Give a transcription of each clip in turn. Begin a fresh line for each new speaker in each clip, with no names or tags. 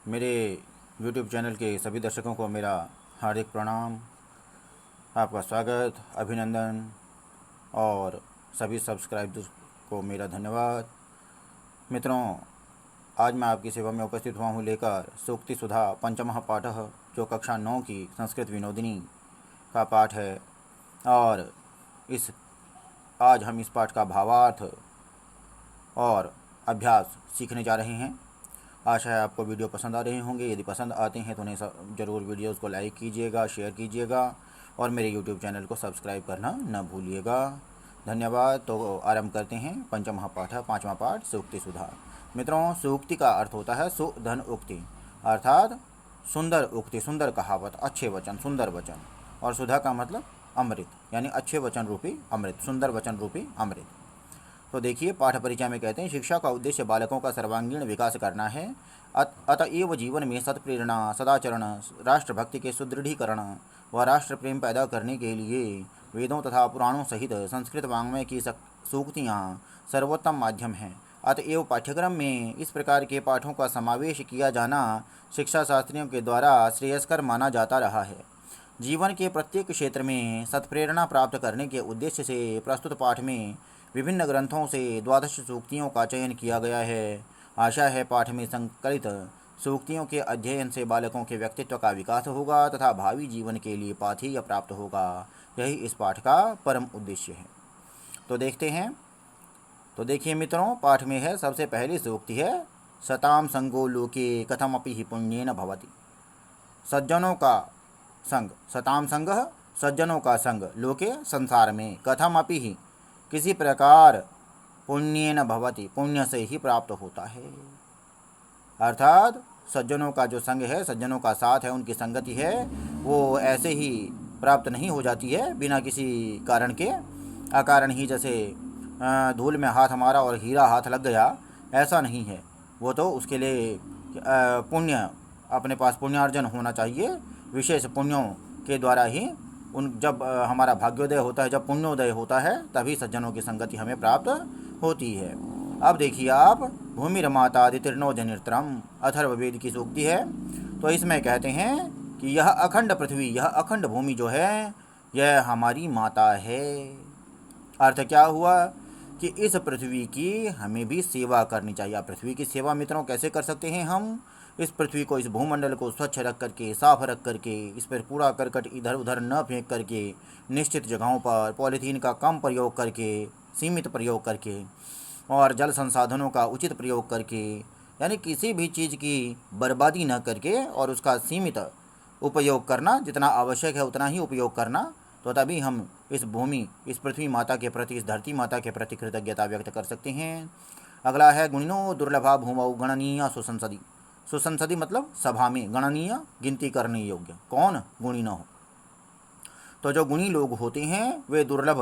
मेरे YouTube channel के सभी दर्शकों को मेरा हार्दिक प्रणाम, आपका स्वागत, अभिनंदन और सभी सब्सक्राइबर्स को मेरा धन्यवाद। मित्रों, आज मैं आपकी सेवा में उपस्थित हुआ हूँ लेकर सूक्ति सुधा पंचमः पाठः, जो कक्षा 9 की संस्कृत विनोदिनी का पाठ है। और आज हम इस पाठ का भावार्थ और अभ्यास सीखने जा रहे हैं। आशा है आपको वीडियो पसंद आ रहे होंगे। यदि पसंद आते हैं तो उन्हें ज़रूर वीडियोज़ को लाइक कीजिएगा, शेयर कीजिएगा और मेरे यूट्यूब चैनल को सब्सक्राइब करना न भूलिएगा। धन्यवाद। तो आरंभ करते हैं पंचमः पाठ, पाँचवा पाठ, सूक्ति सुधा। मित्रों, सूक्ति का अर्थ होता है सुधन उक्ति, अर्थात सुंदर उक्ति, सुंदर कहावत, अच्छे वचन, सुंदर वचन। और सुधा का मतलब अमृत, यानी अच्छे वचन रूपी अमृत, सुंदर वचन रूपी अमृत। तो देखिए, पाठ परिचय में कहते हैं, शिक्षा का उद्देश्य बालकों का सर्वांगीण विकास करना है। अतएव जीवन में सत्प्रेरणा, सदाचरण, राष्ट्रभक्ति के सुदृढ़ीकरण व राष्ट्र प्रेम पैदा करने के लिए वेदों तथा पुराणों सहित संस्कृत वाङ्मय की सूक्तियाँ सर्वोत्तम माध्यम हैं। अतएव पाठ्यक्रम में इस प्रकार के पाठों का समावेश किया जाना शिक्षा शास्त्रियों के द्वारा श्रेयस्कर माना जाता रहा है। जीवन के प्रत्येक क्षेत्र में सत्प्रेरणा प्राप्त करने के उद्देश्य से प्रस्तुत पाठ में विभिन्न ग्रंथों से 12 सूक्तियों का चयन किया गया है। आशा है पाठ में संकलित सूक्तियों के अध्ययन से बालकों के व्यक्तित्व का विकास होगा तथा भावी जीवन के लिए पाथेय प्राप्त होगा। यही इस पाठ का परम उद्देश्य है। तो देखते हैं। तो देखिए मित्रों, पाठ में है, सबसे पहली सूक्ति है, सताम संगो लोके कथमपि हि पुण्येन भवति। सज्जनों का संग, सताम संगः, सज्जनों का संग, लोके संसार में, कथमपि ही किसी प्रकार, पुण्येन भवति पुण्य से ही प्राप्त होता है। अर्थात सज्जनों का जो संग है, सज्जनों का साथ है, उनकी संगति है, वो ऐसे ही प्राप्त नहीं हो जाती है बिना किसी कारण के। अकारण ही जैसे धूल में हाथ हमारा और हीरा हाथ लग गया, ऐसा नहीं है। वो तो उसके लिए पुण्य, अपने पास पुण्यार्जन होना चाहिए। विशेष पुण्यों के द्वारा ही जब हमारा भाग्योदय होता है, जब पुण्योदय होता है, तभी सज्जनों की संगति हमें प्राप्त होती है। अब देखिए आप, भूमिर्माता दितिर्नो जनित्रम, अथर्ववेद की सूक्ति है। तो इसमें कहते हैं कि यह अखंड पृथ्वी, यह अखंड भूमि जो है, यह हमारी माता है। अर्थ क्या हुआ कि इस पृथ्वी की हमें भी सेवा करनी चाहिए। पृथ्वी की सेवा मित्रों कैसे कर सकते हैं हम? इस पृथ्वी को, इस भूमंडल को स्वच्छ रख करके, साफ रख करके, इस पर कूड़ा करकट इधर उधर न फेंक करके, निश्चित जगहों पर पॉलीथीन का कम प्रयोग करके, सीमित प्रयोग करके, और जल संसाधनों का उचित प्रयोग करके, यानी किसी भी चीज़ की बर्बादी न करके और उसका सीमित उपयोग करना, जितना आवश्यक है उतना ही उपयोग करना। तो तभी हम इस भूमि, इस पृथ्वी माता के प्रति, इस धरती माता के प्रति कृतज्ञता व्यक्त कर सकते हैं। अगला है, गुणिनो दुर्लभा भूमौ गणनीय सुसंसदी। सुसंसदी मतलब सभा में, गणनीय गिनती करने योग्य। कौन? गुणी न हो। तो जो गुणी लोग होते हैं वे दुर्लभ,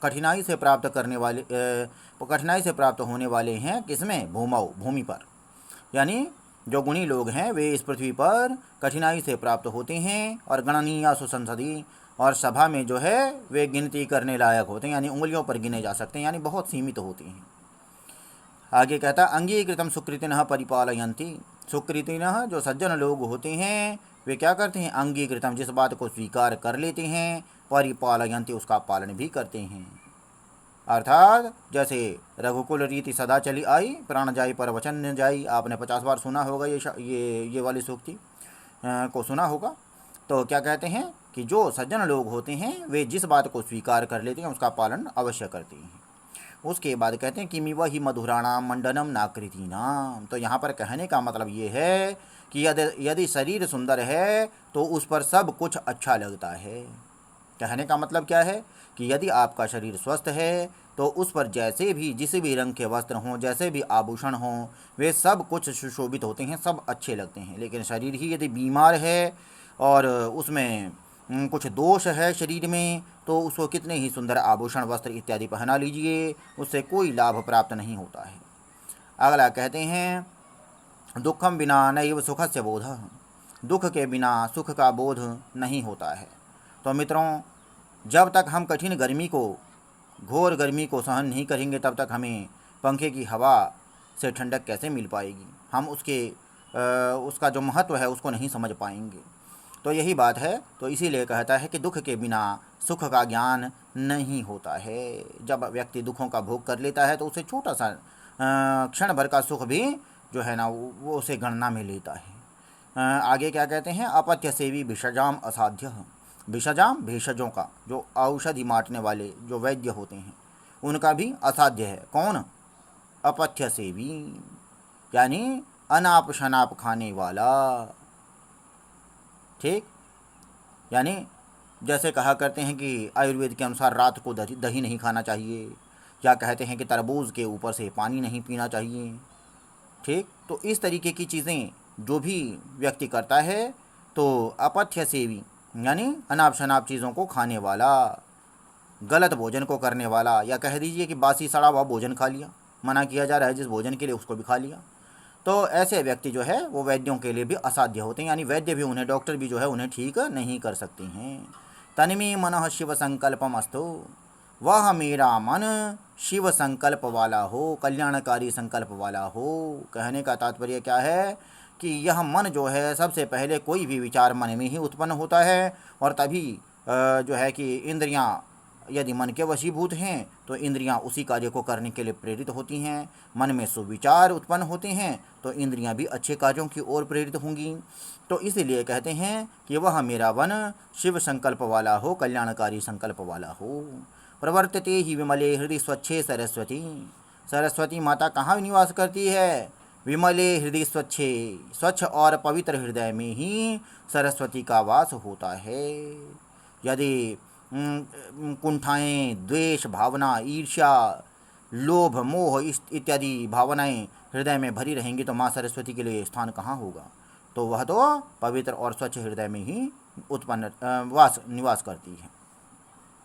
कठिनाई से प्राप्त करने वाले, कठिनाई से प्राप्त होने वाले हैं। किसमें? भूमौ, भूमि पर। यानी जो गुणी लोग हैं वे इस पृथ्वी पर कठिनाई से प्राप्त होते हैं। और गणनीय सुसंसदी, और सभा में जो है वे गिनती करने लायक होते हैं, यानी उंगलियों पर गिने जा सकते हैं, यानी बहुत सीमित होते हैं। आगे कहता, अंगीकृतम सुकृतिनः परिपालयन्ति। सुकृतिनः, जो सज्जन लोग होते हैं वे क्या करते हैं? अंगीकृतम, जिस बात को स्वीकार कर लेते हैं, परिपालयन्ति, उसका पालन भी करते हैं। अर्थात जैसे रघुकुल रीति सदा चली आई, प्राण जाई पर वचन न जाई। आपने 50 बार सुना होगा ये वाली सूक्ति को सुना होगा। तो क्या कहते हैं कि जो सज्जन लोग होते हैं वे जिस बात को स्वीकार कर लेते हैं उसका पालन अवश्य करते हैं। उसके बाद कहते हैं कि मिव ही मधुराणाम मंडनम नाकृतीनाम। तो यहाँ पर कहने का मतलब ये है कि यदि शरीर सुंदर है तो उस पर सब कुछ अच्छा लगता है। कहने का मतलब क्या है कि यदि आपका शरीर स्वस्थ है तो उस पर जैसे भी, जिस भी रंग के वस्त्र हों, जैसे भी आभूषण हों, वे सब कुछ सुशोभित होते हैं, सब अच्छे लगते हैं। लेकिन शरीर ही यदि बीमार है और उसमें कुछ दोष है शरीर में, तो उसको कितने ही सुंदर आभूषण, वस्त्र इत्यादि पहना लीजिए, उससे कोई लाभ प्राप्त नहीं होता है। अगला कहते हैं, दुखम बिना नैव सुखस्य बोधः। दुख के बिना सुख का बोध नहीं होता है। तो मित्रों, जब तक हम कठिन गर्मी को, घोर गर्मी को सहन नहीं करेंगे, तब तक हमें पंखे की हवा से ठंडक कैसे मिल पाएगी? हम उसके उसका जो महत्व है उसको नहीं समझ पाएंगे। तो यही बात है। तो इसीलिए कहता है कि दुख के बिना सुख का ज्ञान नहीं होता है। जब व्यक्ति दुखों का भोग कर लेता है तो उसे छोटा सा क्षण भर का सुख भी जो है ना वो उसे गणना में लेता है। आगे क्या कहते हैं, अपत्य सेवी भिषजाम असाध्य। भिषजाम भेषजों का, जो औषधि बांटने वाले जो वैद्य होते हैं उनका भी असाध्य है। कौन? अपथ्य सेवी, यानी अनाप शनाप खाने वाला। ठीक, यानी जैसे कहा करते हैं कि आयुर्वेद के अनुसार रात को दही नहीं खाना चाहिए, या कहते हैं कि तरबूज के ऊपर से पानी नहीं पीना चाहिए। ठीक, तो इस तरीके की चीज़ें जो भी व्यक्ति करता है तो अपथ्य सेवी यानी अनाप शनाप चीज़ों को खाने वाला, गलत भोजन को करने वाला, या कह दीजिए कि बासी सड़ा हुआ भोजन खा लिया, मना किया जा रहा है जिस भोजन के लिए उसको भी खा लिया। तो ऐसे व्यक्ति जो है वो वैद्यों के लिए भी असाध्य होते हैं, यानी वैद्य भी उन्हें, डॉक्टर भी जो है उन्हें ठीक नहीं कर सकते हैं। तन्मे मनः शिव संकल्पमस्तु, वह मेरा मन शिव संकल्प वाला हो, कल्याणकारी संकल्प वाला हो। कहने का तात्पर्य क्या है कि यह मन जो है सबसे पहले कोई भी विचार मन में ही उत्पन्न होता है, और तभी जो है कि इंद्रियां यदि मन के वशीभूत हैं तो इंद्रियां उसी कार्य को करने के लिए प्रेरित होती हैं। मन में सुविचार उत्पन्न होते हैं तो इंद्रियां भी अच्छे कार्यों की ओर प्रेरित होंगी। तो इसीलिए कहते हैं कि वह मेरा वन शिव संकल्प वाला हो, कल्याणकारी संकल्प वाला हो। प्रवर्तते ही विमले हृदय स्वच्छे सरस्वती। सरस्वती माता कहाँ निवास करती है? विमले हृदय स्वच्छे, स्वच्छ और पवित्र हृदय में ही सरस्वती का वास होता है। यदि कुंठाएँ, द्वेष भावना, ईर्ष्या, लोभ, मोह इत्यादि भावनाएं हृदय में भरी रहेंगी तो माँ सरस्वती के लिए स्थान कहाँ होगा? तो वह तो पवित्र और स्वच्छ हृदय में ही उत्पन्न निवास करती है।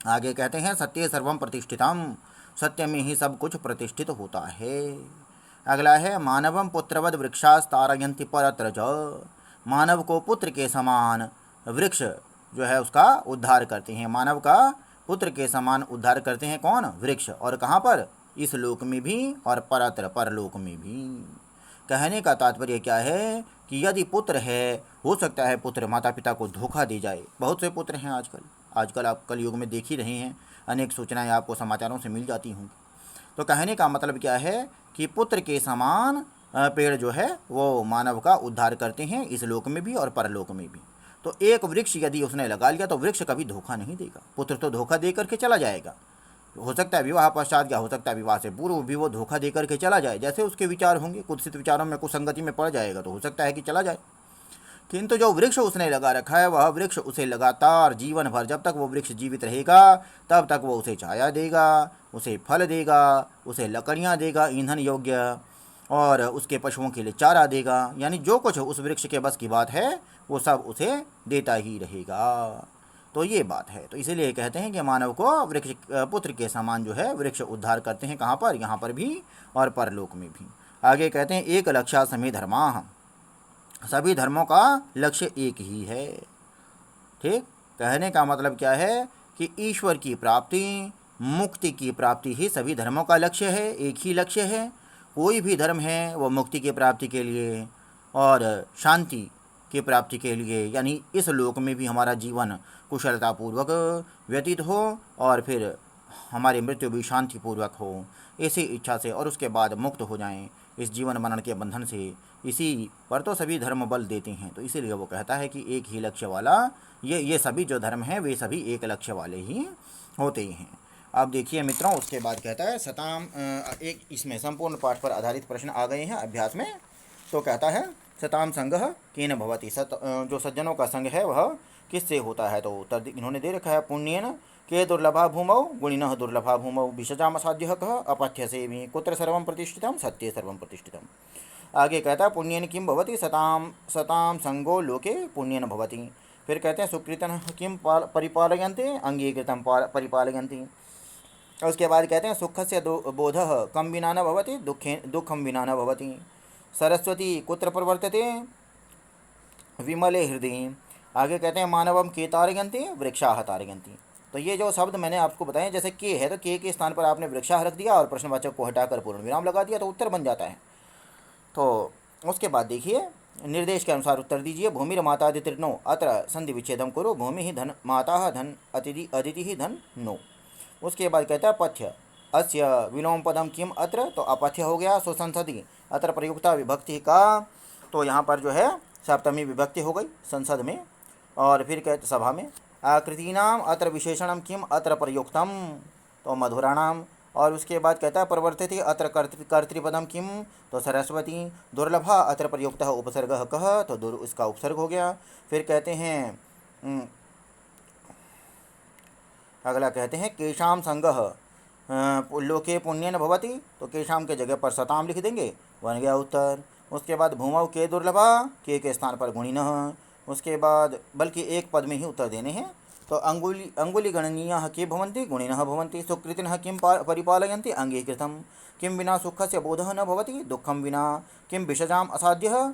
आगे कहते हैं सत्य सर्वम प्रतिष्ठितम, सत्य में ही सब कुछ प्रतिष्ठित होता है। अगला है मानवम पुत्रवद वृक्षास्तारयन्ति परत्र च। मानव को पुत्र के समान वृक्ष जो है उसका उद्धार करते हैं। मानव का पुत्र के समान उद्धार करते हैं कौन? वृक्ष। और कहाँ पर? इस लोक में भी और परत्र परलोक में भी। कहने का तात्पर्य क्या है कि यदि पुत्र है, हो सकता है पुत्र माता पिता को धोखा दे जाए। बहुत से पुत्र हैं आजकल आप कलयुग में देख ही रहे हैं, अनेक सूचनाएं आपको समाचारों से मिल जाती होंगी। तो कहने का मतलब क्या है कि पुत्र के समान पेड़ जो है वो मानव का उद्धार करते हैं, इस लोक में भी और परलोक में भी। तो एक वृक्ष यदि उसने लगा लिया तो वृक्ष कभी धोखा नहीं देगा। पुत्र तो धोखा दे करके चला जाएगा, हो सकता है विवाह पश्चात या हो सकता है विवाह से पूर्व भी वो धोखा दे करके चला जाए। जैसे उसके विचार होंगे, कुत्सित विचारों में कुसंगति में पड़ जाएगा तो हो सकता है कि चला जाए। किंतु जो वृक्ष उसने लगा रखा है वह वृक्ष उसे लगातार जीवन भर, जब तक वो वृक्ष जीवित रहेगा तब तक वो उसे छाया देगा, उसे फल देगा, उसे लकड़ियाँ देगा ईंधन योग्य, और उसके पशुओं के लिए चारा देगा। यानी जो कुछ उस वृक्ष के बस की बात है वो सब उसे देता ही रहेगा। तो ये बात है। तो इसीलिए कहते हैं कि मानव को वृक्ष पुत्र के समान जो है वृक्ष उद्धार करते हैं। कहाँ पर? यहाँ पर भी और परलोक में भी। आगे कहते हैं एक लक्ष्य समी धर्मा, सभी धर्मों का लक्ष्य एक ही है। ठीक, कहने का मतलब क्या है कि ईश्वर की प्राप्ति, मुक्ति की प्राप्ति ही सभी धर्मों का लक्ष्य है, एक ही लक्ष्य है। कोई भी धर्म है वो मुक्ति की प्राप्ति के लिए और शांति की प्राप्ति के लिए, यानी इस लोक में भी हमारा जीवन कुशलतापूर्वक व्यतीत हो और फिर हमारी मृत्यु भी शांतिपूर्वक हो, इसी इच्छा से, और उसके बाद मुक्त हो जाएं इस जीवन मरण के बंधन से। इसी पर तो सभी धर्म बल देते हैं। तो इसीलिए वो कहता है कि एक ही लक्ष्य वाला ये सभी जो धर्म हैं वे सभी एक लक्ष्य वाले ही होते हैं। अब देखिए मित्रों, उसके बाद कहता है सताम, एक इसमें संपूर्ण पाठ पर आधारित प्रश्न आ गए हैं अभ्यास में। तो कहता है सताम संगः केन भवति, जो सज्जनों का संग है वह किससे होता है? तो उत्तर इन्होंने दे रखा है पुण्येन के दुर्लभा भूमौ गुणिनः दुर्लभा भूमौ विषजामसाध्यः कः अपथ्यसेमि कुत्र सर्वं प्रतिष्ठितं सत्ये सर्वं प्रतिष्ठितम्। आगे कहता है पुण्येन किं भवति, सताम संगो लोके पुण्येन भवति। फिर कहते हैं सुकृतं किं परिपालयन्ते अंगीकृतं परिपालयन्ति। उसके बाद कहते हैं सुखस्य बोधः कं विना न भवति दुःखं विना न भवति। सरस्वती कुत्र प्रवर्तते, विमले हृदय। आगे कहते हैं मानवम के तारयन्ति वृक्षाः तारयन्ति। तो ये जो शब्द मैंने आपको बताए, जैसे के है तो के स्थान पर आपने वृक्षाः रख दिया और प्रश्नवाचक को हटाकर पूर्ण विराम लगा दिया तो उत्तर बन जाता है। तो उसके बाद देखिए निर्देश के अनुसार उत्तर दीजिए। भूमिर माता नो अत्र संधि विच्छेदम करो। भूमि ही धन माता धन अदिति ही धन नो। उसके बाद कहता है पथ्य अस्य विलोम पदम किम अत्र, तो अपथ्य हो गया। सुसंसदि अत्र प्रयुक्ता विभक्ति का, तो यहाँ पर जो है सप्तमी विभक्ति हो गई संसद में। और फिर कहते सभा में। आकृतीनाम अत्र विशेषणम किम अत्र प्रयुक्तम, तो मधुराणाम। और उसके बाद कहता है प्रवर्तित अत्र कर्तृपदम किम, तो सरस्वती। दुर्लभा अत्र प्रयुक्त उपसर्ग कह, तो इसका उपसर्ग हो गया। फिर कहते हैं अगला कहते हैं केशाम संगह लोके पुण्य न भवति, तो केशाम के जगह पर सताम लिख देंगे, बन गया उत्तर। उसके बाद भूमौ के दुर्लभा, के स्थान पर गुणिनः। उसके बाद बल्कि एक पद में ही उत्तर देने हैं, तो अंगुली गणनीय के भवन्ति गुणिनः भवन्ति। सुकृतिनः किं परिपालयन्ति अंगीकृतं। किं विना सुखस्य बोधः न भवति, दुःखं विना। किं विषजाम असाध्यः,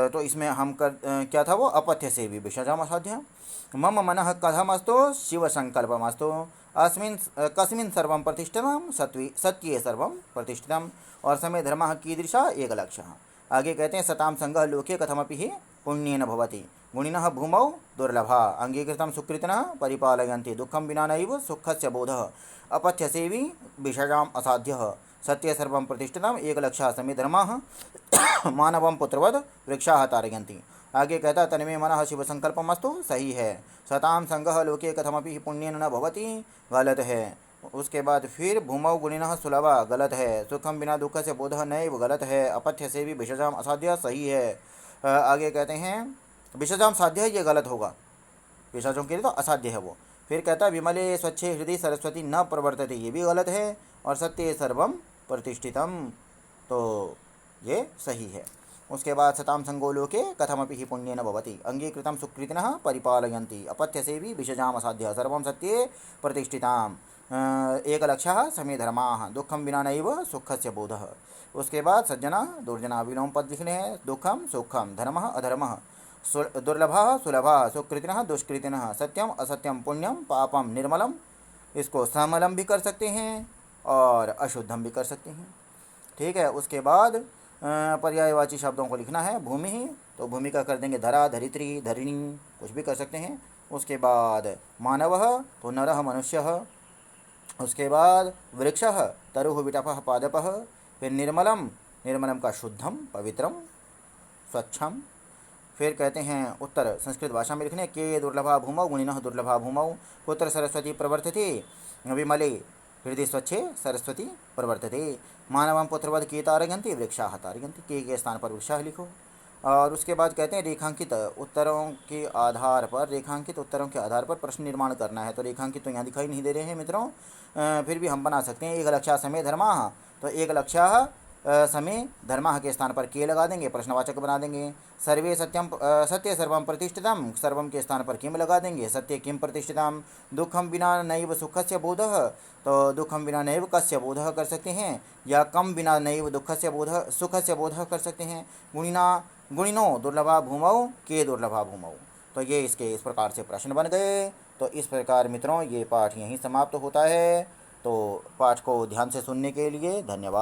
तो इसमें हम क्या था वो अपथ्य से भी विषजाम असाध्य। मम मनः कथमस्तु शिवसंकल्पमस्तु। अस्मिन् कस्मिन् सर्वं प्रतिष्ठितं सत्ये सर्वं प्रतिष्ठितम्। और समय धर्मः कीदृशः एकलक्षः। आगे कहते हैं सतां संगः लोके कथमपि हि पुण्येन भवति। गुणिनः भूमौ दुर्लभा, अंगीकृतं सुकृतिनः परिपालयन्ति। दुःखं विना नैव सुखस्य बोधः, अपथ्यसेवी विषजाम् असाध्यः। सत्ये सर्वं प्रतिष्ठितम् एकलक्षः। समय धर्मः मानवं पुत्रवद वृक्षाः तारयन्ति। आगे कहता तन्मे मनः शिव संकल्पमस्तु, सही है। सताम संगः लोके कथमपि पुण्येन न भवति, गलत है। उसके बाद फिर भूमौ गुणिनः सुलभा, गलत है। सुखम बिना दुख से बोधः नैव, गलत है। अपथ्य से भी विषजाम असाध्य, सही है। आगे कहते हैं विषजाम साध्य है, ये गलत होगा। विषजों के लिए तो असाध्य है वो। फिर कहता विमले स्वच्छे हृदय सरस्वती न प्रवर्तते, ये भी गलत है। और सत्य सर्वम प्रतिष्ठितम, तो ये सही है। उसके बाद सताम संगो लोके कथमपि हि पुण्येन भवति। अंगीकृतं सुकृतिनः परिपालयन्ति। अपथ्य से भी विषजाम असाध्य, सर्वं सत्ये प्रतिष्ठिताम्। एकलक्षः समय धर्माः। दुःखं विना नैव सुखस्य बोधः। उसके बाद सज्जना दुर्जना विलोम पद लिखने हैं। दुःखं सुखं, धर्मः अधर्मः, दुर्लभः सुलभः, सुकृतिनः दुष्कृतिनः, सत्यम असत्यम, पुण्यम पापम, निर्मलम, इसको समलम भी कर सकते हैं और अशुद्धम भी कर सकते हैं। ठीक है। उसके बाद पर्यायवाची शब्दों को लिखना है। भूमि ही, तो भूमि का कर देंगे धरा, धरित्री, धरिणी, कुछ भी कर सकते हैं। उसके बाद मानवः, तो नरः मनुष्यः। उसके बाद वृक्षः, तरुः विटपः पादपः। फिर निर्मलम, निर्मलम का शुद्धम पवित्रम स्वच्छम। फिर कहते हैं उत्तर संस्कृत भाषा में लिखने के दुर्लभा भूमौ गुणिनः दुर्लभा भूमौ। पुत्र सरस्वती प्रवर्तते विमले हृदय स्वच्छे सरस्वती प्रवर्तते। मानवं पुत्रवद के तारयन्ति वृक्षाः तारयन्ति, के स्थान पर वृक्षाः लिखो। और उसके बाद कहते हैं रेखांकित उत्तरों के आधार पर, रेखांकित उत्तरों के आधार पर प्रश्न निर्माण करना है। तो रेखांकित तो यहाँ दिखाई नहीं दे रहे हैं मित्रों, फिर भी हम बना सकते हैं। एक लक्ष्या समय धर्माः, तो एक लक्ष्या समय धर्माः के स्थान पर के लगा देंगे, प्रश्नवाचक बना देंगे। सर्वे सत्यम सत्य सर्वम प्रतिष्ठितम, सर्वम के स्थान पर किम लगा देंगे, सत्य किम प्रतिष्ठितम। दुखम बिना नैव सुखस्य बोधः, तो दुखम बिना नैव कस्य बोधः कर सकते हैं, या कम बिना नैव दुखस्य बोधः सुखस्य बोधः कर सकते हैं। गुणिनो दुर्लभा भूमौ के दुर्लभा भूमौ। तो ये इसके इस प्रकार से प्रश्न बन गए। तो इस प्रकार मित्रों ये पाठ यहीं समाप्त होता है। तो पाठ को ध्यान से सुनने के लिए धन्यवाद।